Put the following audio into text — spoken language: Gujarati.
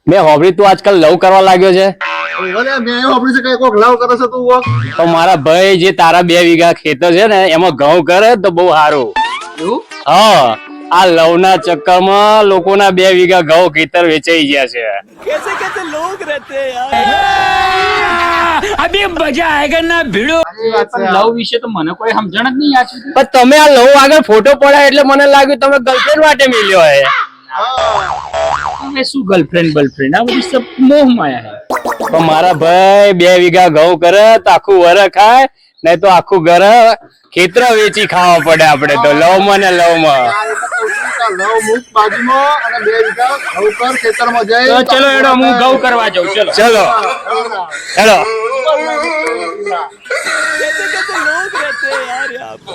મેં હોબળી તું આજકાલ લવ કરવા લાગ્યો છે. તો મારા ભાઈ જે તારા 2 વીઘા ખેતર છે ને એમાં ઘઉં કરે તો બહુ સારું. હા, આ લવ ના ચક્કરમાં લોકોના 2 વીઘા ઘઉં ખેતર વેચાઈ ગયા છે. कैसे कैसे लोग रहते हैं यार अभी मजा आएगा ना भिड़ो લવ વિશે તો મને કોઈ સમજણ જ નહીં આજ સુધી. પણ તમે આ લવ આગળ ફોટો પડાય એટલે મને લાગ્યું તમે ગર્લફ્રેન્ડ માટે મિલ્યો હે. હવે શું ગર્લફ્રેન્ડ આ બધી સબ મોહ માયા હે. પણ મારા ભાઈ 2 વીઘા ઘઉં કરે તો આખું વર ખાય, નહીં તો આખું ઘર ખેતર વેચી ખાવા પડે આપણે તો લવ માં ને લવ માં. તો ચલો એડો હું ઘઉં કરવા જાઉં. ચલો ચલો હેલો. कैसे कैसे लोग रहते हैं यार यहाँ पे